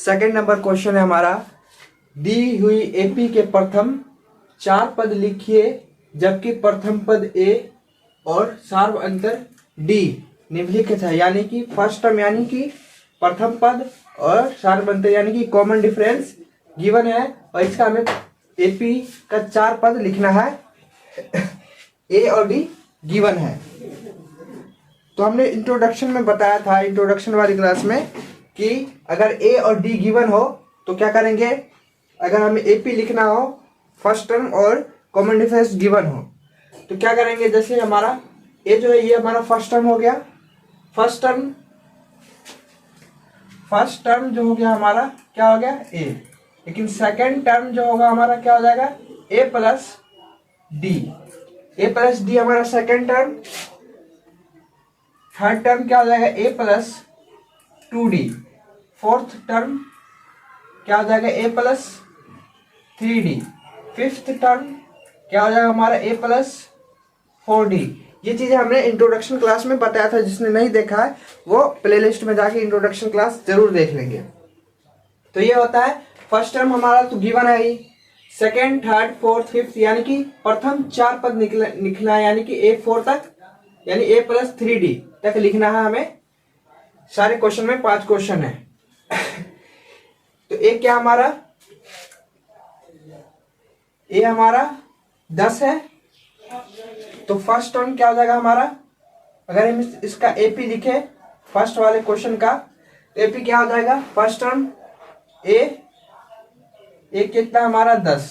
Second number question है हमारा, दी हुई एपी के प्रथम 4 पद लिखिए जबकि प्रथम पद ए और सार्व अंतर डी निम्नलिखित है। यानी कि फर्स्ट टर्म यानी कि प्रथम पद और सार्व अंतर यानी कि कॉमन डिफरेंस गिवन है और इसका हमें एपी का 4 पद लिखना है। ए और डी गिवन है। तो हमने इंट्रोडक्शन में बताया था, इंट्रोडक्शन वाली क्लास में, कि अगर ए और डी गिवन हो तो क्या करेंगे, अगर हमें एपी लिखना हो फर्स्ट टर्म और कॉमन डिफरेंस गिवन हो तो क्या करेंगे। जैसे हमारा ए जो है ये हमारा फर्स्ट टर्म हो गया, फर्स्ट टर्म जो हो गया हमारा क्या हो गया ए, लेकिन सेकंड टर्म जो होगा हमारा क्या हो जाएगा ए प्लस डी हमारा सेकंड टर्म। थर्ड टर्म क्या हो जाएगा ए प्लस 2d। फोर्थ टर्म क्या हो जाएगा ए प्लस 3d। फिफ्थ टर्म क्या हो जाएगा हमारा ए प्लस 4d। ये चीजें हमने इंट्रोडक्शन क्लास में बताया था, जिसने नहीं देखा है वो प्लेलिस्ट में जाके इंट्रोडक्शन क्लास जरूर देख लेंगे। तो ये होता है फर्स्ट टर्म हमारा तो गिवन है ही, सेकेंड थर्ड फोर्थ फिफ्थ यानी कि प्रथम 4 पद लिखना है, यानी कि A4 तक, यानी A प्लस 3D तक लिखना है हमें। सारे क्वेश्चन में 5 क्वेश्चन है। तो ए क्या हमारा, ए हमारा 10 है। तो फर्स्ट टर्म क्या हो जाएगा हमारा, अगर हम इसका एपी लिखे फर्स्ट वाले क्वेश्चन का, तो एपी क्या हो जाएगा फर्स्ट टर्म ए कितना हमारा 10,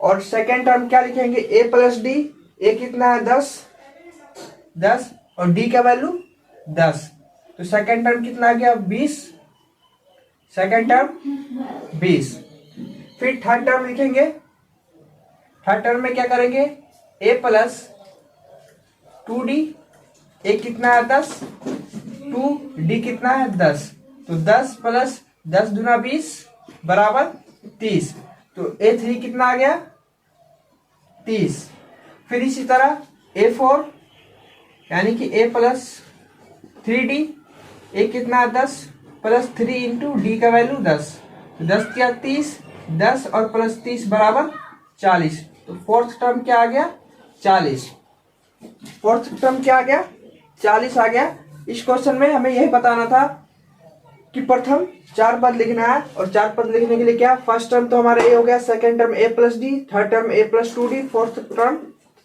और सेकेंड टर्म क्या लिखेंगे ए प्लस डी। ए कितना है 10 और डी का वैल्यू 10, तो सेकेंड टर्म कितना आ गया 20, सेकेंड टर्म 20। फिर थर्ड टर्म लिखेंगे, थर्ड टर्म में क्या करेंगे ए प्लस 2d। ए कितना है 10, 2d कितना है 10, तो 10 प्लस 10 दूना 20 बराबर 30। तो A3 कितना आ गया 30। फिर इसी तरह A4 यानी कि A प्लस 3d। ए कितना है 10 प्लस 3 इंटू डी का वैल्यू 10, तो 10 क्या 30, 10 और प्लस 30 बराबर 40। तो फोर्थ टर्म क्या आ गया 40। फोर्थ टर्म क्या आ गया 40 आ गया। इस क्वेश्चन में हमें यही बताना था कि प्रथम 4 पद लिखना है, और 4 पद लिखने के लिए क्या, फर्स्ट टर्म तो हमारा ए हो गया, second term a plus D, third term a plus 2d, fourth term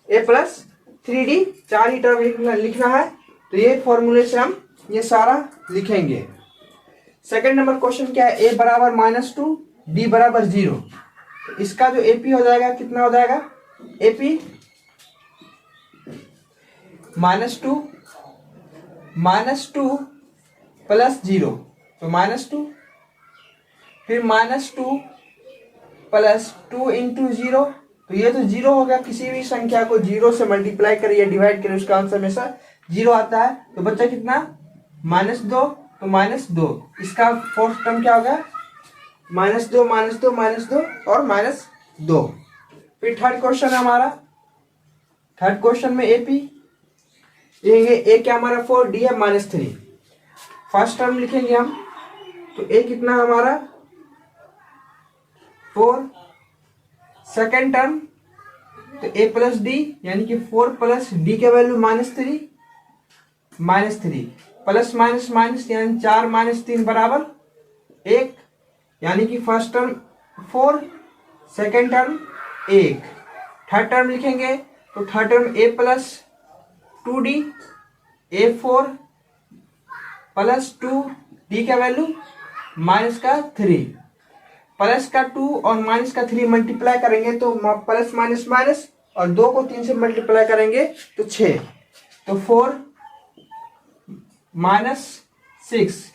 a plus 3d। 4 he term लिखना है। तो ये फॉर्मूले से हम ये सारा लिखेंगे। सेकंड नंबर क्वेश्चन क्या है, ए बराबर -2 डी बराबर 0। तो इसका जो एपी हो जाएगा कितना हो जाएगा, एपी -2 प्लस 0, तो -2, फिर -2 प्लस 2 इंटू 0। तो ये तो 0 हो गया, किसी भी संख्या को 0 से मल्टीप्लाई करिए डिवाइड करिए उसका आंसर हमेशा 0 आता है। तो बच्चा कितना -2, तो -2। इसका फोर्थ टर्म क्या होगा -2 और -2। फिर थर्ड क्वेश्चन है हमारा, थर्ड क्वेश्चन में एपी लिखेंगे, ए क्या हमारा 4, डी है -3। फर्स्ट टर्म लिखेंगे हम, तो ए कितना हमारा 4, सेकेंड टर्म तो ए प्लस डी यानी कि 4 प्लस डी के वैल्यू -3 प्लस माइनस माइनस यानी 4 - 3 बराबर 1, यानी कि first term 4, second term 1। Third term लिखेंगे तो third term a plus 2d, A4 plus 2d का वैल्यू -3, प्लस का 2 और माइनस का 3 मल्टीप्लाई करेंगे तो प्लस माइनस माइनस, और 2 को 3 से मल्टीप्लाई करेंगे तो 6, तो 4 - 6,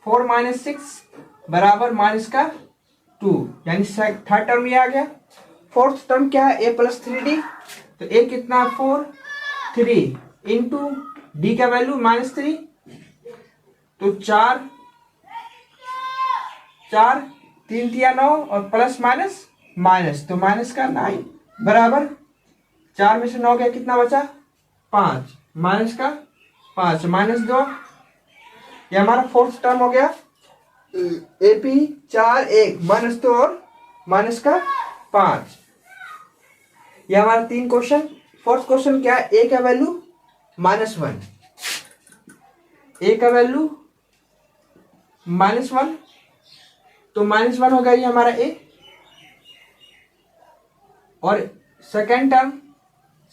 4 - 6 बराबर -2, यानी थर्ड टर्म ये आ गया। फोर्थ टर्म क्या है ए प्लस 3d, तो ए कितना 4, 3 इंटू डी का वैल्यू -3, तो 4 3 3 9 और प्लस माइनस माइनस, तो माइनस का 9 बराबर 4 में से 9 गया कितना बचा 5, माइनस का 5 -2, ये हमारा फोर्थ टर्म हो गया। AP 4 1 माइनस 2 और माइनस का 5। ये हमारा 3 क्वेश्चन। फोर्थ क्वेश्चन क्या है, A का वैल्यू -1, A का वैल्यू -1, तो -1 हो गया ये हमारा A। और सेकेंड टर्म,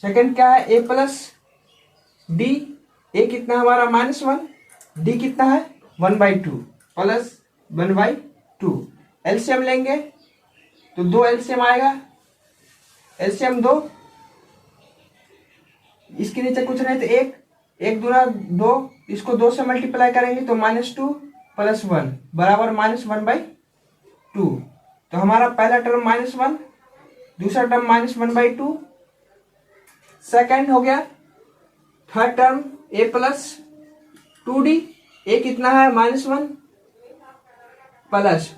सेकेंड क्या है, A प्लस D। A कितना हमारा -1, D कितना है 1/2 प्लस 1/2। एलसीएम लेंगे तो 2 एलसीएम आएगा, एलसीएम 2, इसके नीचे कुछ नहीं तो 1, 1 दूना 2, इसको 2 से मल्टीप्लाई करेंगे तो -2 + 1 बराबर -1/2। तो हमारा पहला टर्म -1, दूसरा टर्म -1/2, सेकेंड हो गया। Third term A plus 2D, A कितना है -1 प्लस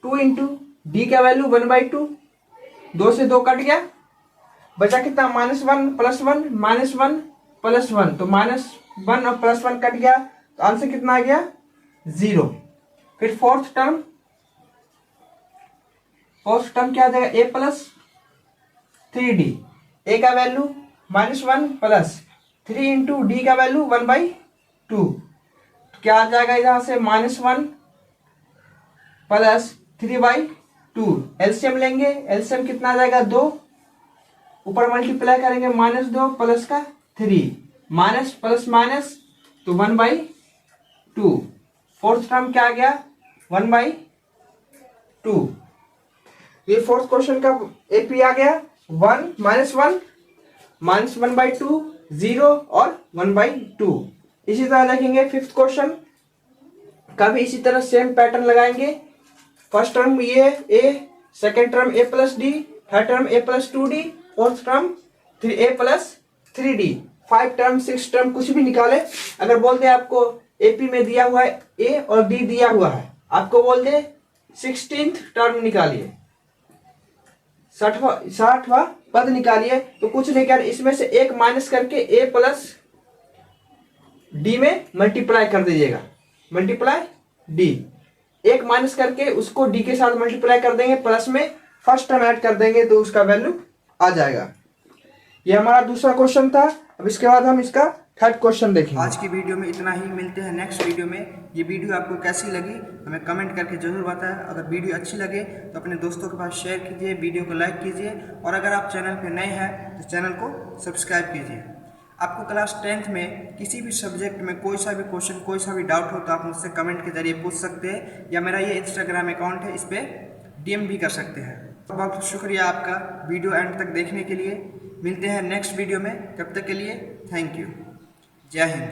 2 इंटू D का वैल्यू 1/2, 2 से 2 कट गया, बचा कितना -1 + 1 -1 + 1, तो -1 और +1 कट गया, तो आंसर कितना आ गया 0। फिर फोर्थ टर्म क्या आ जाएगा, A प्लस 3D, A का वैल्यू -1 प्लस 3 इंटू D का वैल्यू 1/2, तो क्या आ जाएगा यहां से -1 प्लस 3/2। एलसीएम लेंगे, एलसीएम कितना आ जाएगा 2, ऊपर मल्टीप्लाई करेंगे -2 प्लस का 3, माइनस प्लस माइनस तो 1/2। फोर्थ टर्म क्या आ गया 1/2। ये फोर्थ क्वेश्चन का एपी आ गया 1 -1 -1/2 0 और 1/2। इसी तरह देखेंगे फिफ्थ क्वेश्चन का भी इसी तरह सेम पैटर्न लगाएंगे। फर्स्ट टर्म ये A, second term A plus D, third term A plus 2D, fourth term A plus 3D। 5 term 6 term कुछ भी निकाले। अगर बोल दे आपको AP में दिया हुआ है A और D दिया हुआ है, आपको बोल दे 16th टर्म निकालिए, 60वां पद निकालिए, तो कुछ नहीं कर, इसमें से एक माइनस करके A प्लस D में मल्टीप्लाई कर दीजिएगा, मल्टीप्लाई D, एक माइनस करके उसको D के साथ मल्टीप्लाई कर देंगे, प्लस में फर्स्ट टर्म ऐड कर देंगे तो उसका वैल्यू आ जाएगा। ये हमारा दूसरा क्वेश्चन था। अब इसके बाद हम इसका थर्ड क्वेश्चन देखेंगे। आज की वीडियो में इतना ही, मिलते हैं नेक्स्ट वीडियो में। ये वीडियो आपको कैसी लगी हमें कमेंट करके जरूर बताएं। अगर वीडियो अच्छी लगे तो अपने दोस्तों के पास शेयर कीजिए, वीडियो को लाइक कीजिए, और अगर आप चैनल पर नए हैं तो चैनल को सब्सक्राइब कीजिए। आपको क्लास 10th में किसी भी सब्जेक्ट में कोई सा भी क्वेश्चन, कोई सा भी डाउट हो तो आप मुझसे कमेंट के जरिए पूछ सकते हैं, या मेरा ये इंस्टाग्राम अकाउंट है, इस पर DM भी कर सकते हैं। बहुत शुक्रिया आपका वीडियो एंड तक देखने के लिए। मिलते हैं नेक्स्ट वीडियो में, तब तक के लिए थैंक यू। जय हिंद।